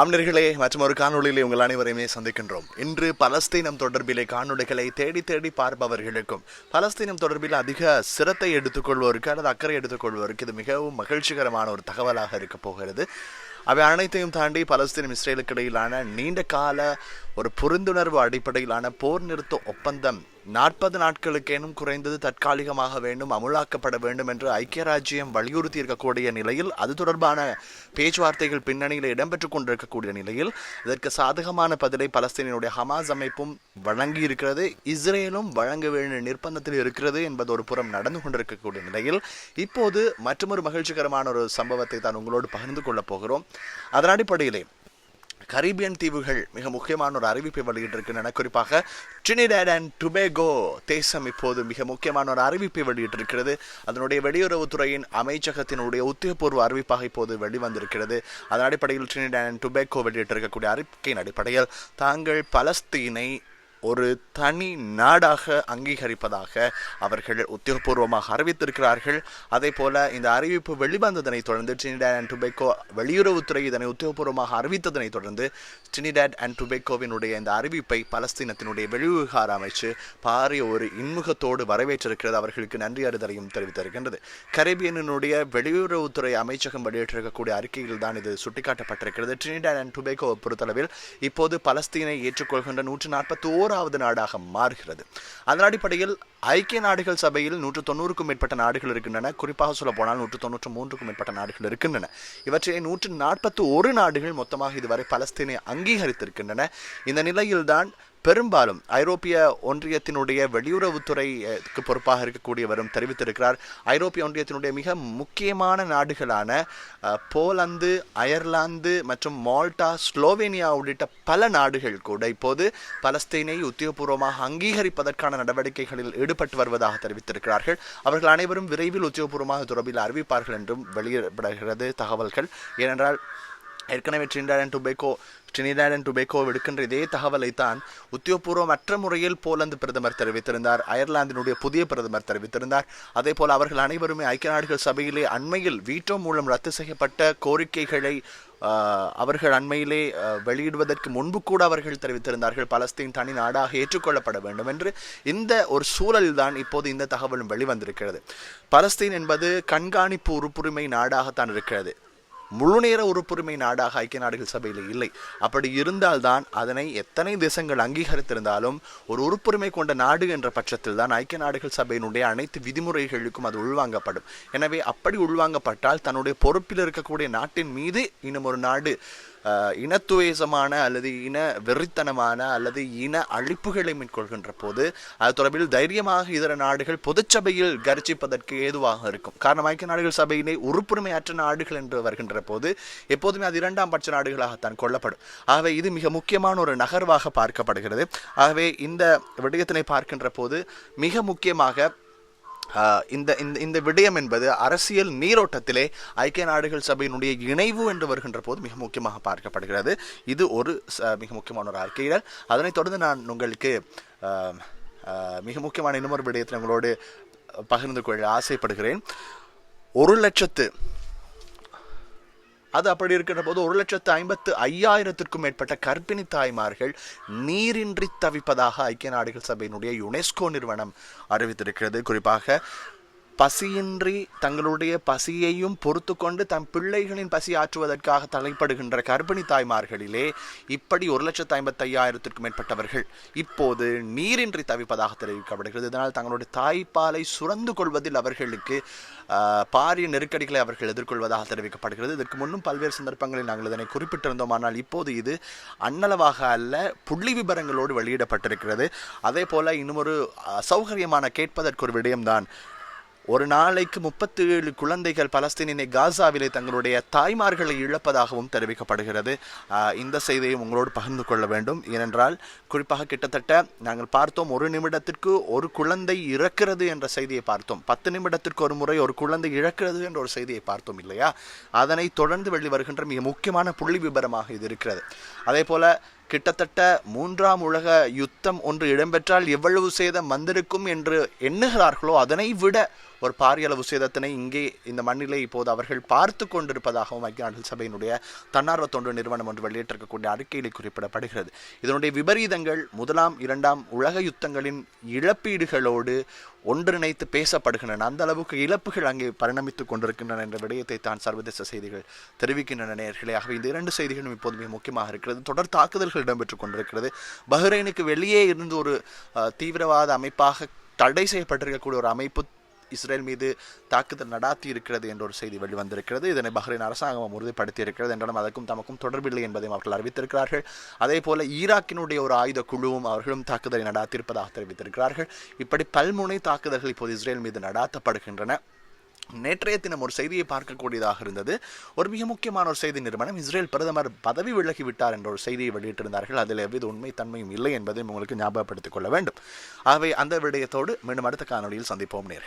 ஆம்னர்களே மற்றும் ஒரு காணொளியிலே உங்கள் அனைவரையுமே சந்திக்கின்றோம். இன்று பலஸ்தீனம் தொடர்பிலே காணொளிகளை தேடி தேடி பார்ப்பவர்களுக்கும் பலஸ்தீனம் தொடர்பில் அதிக சிரத்தை எடுத்துக்கொள்வோருக்கு அல்லது அக்கறை எடுத்துக்கொள்வோருக்கு இது மிகவும் மகிழ்ச்சிகரமான ஒரு தகவலாக இருக்க போகிறது. அவை அனைத்தையும் தாண்டி பலஸ்தீனம் இஸ்ரேலுக்கு இடையிலான நீண்ட கால ஒரு புரிந்துணர்வு அடிப்படையிலான போர் நிறுத்த ஒப்பந்தம் 40 நாட்களுக்கேனும் குறைந்தது தற்காலிகமாக வேண்டும், அமுலாக்கப்பட வேண்டும் என்று ஐக்கிய ராஜ்யம் வலியுறுத்தி இருக்கக்கூடிய நிலையில், அது தொடர்பான பேச்சுவார்த்தைகள் பின்னணியில் இடம்பெற்றுக் கொண்டிருக்கக்கூடிய நிலையில் இதற்கு சாதகமான பதிலை பலஸ்தீனுடைய ஹமாஸ் அமைப்பும் வழங்கி இருக்கிறது, இஸ்ரேலும் வழங்க வேண்டிய நிர்பந்தத்தில் இருக்கிறது என்பது ஒரு புறம் நடந்து கொண்டிருக்கக்கூடிய நிலையில் இப்போது மற்றொரு மகிழ்ச்சிகரமான ஒரு சம்பவத்தை தான் உங்களோடு பகிர்ந்து கொள்ளப் போகிறோம். அதன் அடிப்படையிலே கரீபியன் தீவுகள் மிக முக்கியமான ஒரு அறிவிப்பை வெளியிட்டிருக்கின்றன. குறிப்பாக ட்ரினிடாட் அண்ட் டுபேகோ தேசம் இப்போது மிக முக்கியமான ஒரு அறிவிப்பை வெளியிட்டிருக்கிறது. அதனுடைய வெளியுறவுத்துறையின் அமைச்சகத்தினுடைய உத்தியோகபூர்வ அறிவிப்பாக இப்போது வெளிவந்திருக்கிறது. அதன் அடிப்படையில் ட்ரினிடாட் அண்ட் டுபேகோ வெளியிட்டிருக்கக்கூடிய அறிக்கையின் அடிப்படையில் தாங்கள் பலஸ்தீனை ஒரு தனி நாடாக அங்கீகரிப்பதாக அவர்கள் உத்தியோகபூர்வமாக அறிவித்திருக்கிறார்கள். அதே போல இந்த அறிவிப்பு வெளிவந்ததனை தொடர்ந்து ட்ரினிடாட் அண்ட் டுபேகோ வெளியுறவுத்துறை இதனை உத்தியோகபூர்வமாக அறிவித்ததனை தொடர்ந்து ட்ரினிடாட் அண்ட் டுபேகோவினுடைய இந்த அறிவிப்பை பலஸ்தீனத்தினுடைய வெளிவிவகார அமைச்சு பாரிய ஒரு இன்முகத்தோடு வரவேற்றிருக்கிறது. அவர்களுக்கு நன்றி அறிதலையும் தெரிவித்திருக்கின்றது. கரீபியனுடைய வெளியுறவுத்துறை அமைச்சகம் வெளியிட்டிருக்கக்கூடிய அறிக்கையில் தான் இது சுட்டிக்காட்டப்பட்டிருக்கிறது. ட்ரினிடாட் அண்ட் டுபேகோ பொறுத்தளவில் இப்போது பலஸ்தீனை ஏற்றுக்கொள்கின்ற 141வது நாடாக மாறுகிறது. அதன் அடிப்படையில் ஐக்கிய நாடுகள் சபையில் 190க்கும் மேற்பட்ட நாடுகள் இருக்கின்றன. குறிப்பாக சொல்ல போனால் 193க்கும் மேற்பட்ட நாடுகள் இருக்கின்றன. இவற்றை 141 நாடுகள் மொத்தமாக இதுவரை பலஸ்தீனை அங்கீகரித்திருக்கின்றன. இந்த நிலையில்தான் பெரும்பாலும் ஐரோப்பிய ஒன்றியத்தினுடைய வெளியுறவுத்துறைக்கு பொறுப்பாக இருக்கக்கூடியவரும் தெரிவித்திருக்கிறார். ஐரோப்பிய ஒன்றியத்தினுடைய மிக முக்கியமான நாடுகளான போலந்து, அயர்லாந்து மற்றும் மால்டா, ஸ்லோவேனியா உள்ளிட்ட பல நாடுகள் கூட இப்போது பலஸ்தீனை உத்தியோகபூர்வமாக அங்கீகரிப்பதற்கான நடவடிக்கைகளில் ஈடுபட்டு வருவதாக தெரிவித்திருக்கிறார்கள். அவர்கள் அனைவரும் விரைவில் உத்தியோகபூர்வமாக தொடர்பில் அறிவிப்பார்கள் என்றும் வெளியிடப்படுகிறது தகவல்கள். ஏனென்றால் ஏற்கனவே ட்ரினிடாட் அண்ட் டுபேகோ விடுக்கின்ற இதே தகவலை தான் உத்தியோகபூர்வமற்ற முறையில் போலந்து பிரதமர் தெரிவித்திருந்தார், அயர்லாந்தினுடைய புதிய பிரதமர் தெரிவித்திருந்தார். அதே போல் அவர்கள் அனைவருமே ஐக்கிய நாடுகள் சபையிலே அண்மையில் வீட்டோ மூலம் ரத்து செய்யப்பட்ட கோரிக்கைகளை அவர்கள் அண்மையிலே வெளியிடுவதற்கு முன்பு கூட அவர்கள் தெரிவித்திருந்தார்கள், பலஸ்தீன் தனி நாடாக ஏற்றுக்கொள்ளப்பட வேண்டும் என்று. இந்த ஒரு சூழலில் தான் இப்போது இந்த தகவலும் வெளிவந்திருக்கிறது. பலஸ்தீன் என்பது கண்காணிப்பு உறுப்புரிமை நாடாகத்தான் இருக்கிறது, முழுநேர உறுப்புரிமை நாடாக ஐக்கிய நாடுகள் சபையில் இல்லை. அப்படி இருந்தால்தான் அதனை எத்தனை தேசங்கள் அங்கீகரித்திருந்தாலும் ஒரு உறுப்புரிமை கொண்ட நாடு என்ற பட்சத்தில் தான் ஐக்கிய நாடுகள் சபையினுடைய அனைத்து விதிமுறைகளுக்கும் அது உள்வாங்கப்படும். எனவே அப்படி உள்வாங்கப்பட்டால் தன்னுடைய பொறுப்பில் இருக்கக்கூடிய நாட்டின் மீது இன்னும் ஒரு நாடு இனத்துவேசமான அல்லது இன வெறித்தனமான அல்லது இன அழிப்புகளை மேற்கொள்கின்ற போது அது தொடர்பில் தைரியமாக இதர நாடுகள் பொதுச்சபையில் கர்ஜிப்பதற்கு ஏதுவாக இருக்கும். காரணம், ஐக்கிய நாடுகள் சபையிலே உறுப்புரிமையற்ற நாடுகள் என்று வருகின்ற போது எப்போதுமே அது 2ஆம் பட்ச நாடுகளாகத்தான் கொள்ளப்படும். ஆகவே இது மிக முக்கியமான ஒரு நகர்வாக பார்க்கப்படுகிறது. ஆகவே இந்த விடயத்தினை பார்க்கின்ற போது மிக முக்கியமாக இந்த விடயம் என்பது அரசியல் நீரோட்டத்திலே ஐக்கிய நாடுகள் சபையினுடைய இணைவு என்று வருகின்ற போது மிக முக்கியமாக பார்க்கப்படுகிறது. இது ஒரு மிக முக்கியமான ஒரு அறிக்கையிடல். அதனைத் தொடர்ந்து நான் உங்களுக்கு மிக முக்கியமான இன்னொரு விடயத்தை உங்களோடு பகிர்ந்து கொள்ள ஆசைப்படுகிறேன். 1 லட்சத்து அது அப்படி இருக்கின்ற போது 1,55,000க்கும் மேற்பட்ட கர்ப்பிணி தாய்மார்கள் நீரின்றி தவிப்பதாக ஐக்கிய நாடுகள் சபையினுடைய யுனெஸ்கோ நிறுவனம் அறிவித்திருக்கிறது. குறிப்பாக பசியின்றி தங்களுடைய பசியையும் பொறுத்து கொண்டு தம் பிள்ளைகளின் பசி ஆற்றுவதற்காக தலைப்படுகின்ற கர்ப்பிணி தாய்மார்களிலே இப்படி 1,55,000க்கும் மேற்பட்டவர்கள் இப்போது நீரின்றி தவிப்பதாக தெரிவிக்கப்படுகிறது. இதனால் தங்களுடைய தாய்ப்பாலை சுரந்து கொள்வதில் அவர்களுக்கு பாரிய நெருக்கடிகளை அவர்கள் எதிர்கொள்வதாக தெரிவிக்கப்படுகிறது. இதற்கு முன்னும் பல்வேறு சந்தர்ப்பங்களில் நாங்கள் இதனை குறிப்பிட்டிருந்தோம். ஆனால் இப்போது இது அன்னளவாக அல்ல, புள்ளி விபரங்களோடு வெளியிடப்பட்டிருக்கிறது. அதே போல இன்னும் ஒரு அசௌகரியமான கேட்பதற்கு ஒரு விடயம்தான், ஒரு நாளைக்கு 37 குழந்தைகள் பலஸ்தீனினை காசாவிலே தங்களுடைய தாய்மார்களை இழப்பதாகவும் தெரிவிக்கப்படுகிறது. இந்த செய்தியை உங்களோடு பகிர்ந்து கொள்ள வேண்டும். ஏனென்றால் குறிப்பாக கிட்டத்தட்ட நாங்கள் பார்த்தோம், 1 நிமிடத்திற்கு ஒரு குழந்தை இறக்கிறது என்ற செய்தியை பார்த்தோம். 10 நிமிடத்திற்கு ஒரு முறை ஒரு குழந்தை இழக்கிறது என்ற ஒரு செய்தியை பார்த்தோம் இல்லையா? அதனை தொடர்ந்து வெளிவருகின்ற மிக முக்கியமான புள்ளி விபரமாக இது இருக்கிறது. அதே போல கிட்டத்தட்ட மூன்றாம் உலக யுத்தம் ஒன்று இடம்பெற்றால் எவ்வளவு சேதம் வந்திருக்கும் என்று எண்ணுகிறார்களோ அதனை விட ஒரு பாரியளவு சேதத்தினை இங்கே இந்த மண்ணிலே இப்போது அவர்கள் பார்த்து கொண்டிருப்பதாகவும் ஐக்கிய நாடுகள் சபையினுடைய தன்னார்வ தொண்டு நிறுவனம் ஒன்று வெளியிட்டிருக்கக்கூடிய அறிக்கையில் குறிப்பிடப்படுகிறது. இதனுடைய விபரீதங்கள் முதலாம் இரண்டாம் உலக யுத்தங்களின் இழப்பீடுகளோடு ஒன்றிணைத்து பேசப்படுகின்றன. அந்த அளவுக்கு இழப்புகள் அங்கே பரிணமித்துக் கொண்டிருக்கின்றன என்ற விடயத்தை தான் சர்வதேச செய்திகள் தெரிவிக்கின்றன நேயர்களே. ஆகவே இந்த இரண்டு செய்திகளும் இப்போது மிக முக்கியமாக இருக்கிறது. தொடர் தாக்குதல்கள் இடம்பெற்றுக் கொண்டிருக்கிறது. பஹ்ரைனுக்கு வெளியே இருந்து ஒரு தீவிரவாத அமைப்பாக தடை செய்யப்பட்டிருக்கக்கூடிய ஒரு அமைப்பு இஸ்ரேல் மீது தாக்குதல் நடாத்தி இருக்கிறது என்ற ஒரு செய்தி வெளிவந்திருக்கிறது. இதனை பஹ்ரைன் அரசாங்கம் உறுதிப்படுத்தி இருக்கிறது என்றாலும் அதற்கும் தமக்கும் தொடர்பில்லை என்பதையும் அவர்கள் அறிவித்திருக்கிறார்கள். அதே போல ஈராக்கினுடைய ஒரு ஆயுத குழுவும் அவர்களும் தாக்குதலை நடாத்தியிருப்பதாக தெரிவித்திருக்கிறார்கள். இப்படி பல்முனை தாக்குதல்கள் இப்போது இஸ்ரேல் மீது நடாத்தப்படுகின்றன. நேற்றைய தினம் ஒரு செய்தியை பார்க்கக்கூடியதாக இருந்தது. ஒரு மிக முக்கியமான ஒரு செய்தி நிறுவனம் இஸ்ரேல் பிரதமர் பதவி விலகிவிட்டார் என்ற ஒரு செய்தியை வெளியிட்டிருந்தார்கள். அதில் எவ்வித உண்மை தன்மையும் இல்லை என்பதை உங்களுக்கு ஞாபகப்படுத்திக் கொள்ள வேண்டும். ஆகவே அந்த விடயத்தோடு மீண்டும் அடுத்த காணொலியில் சந்திப்போம் நேயர்களே.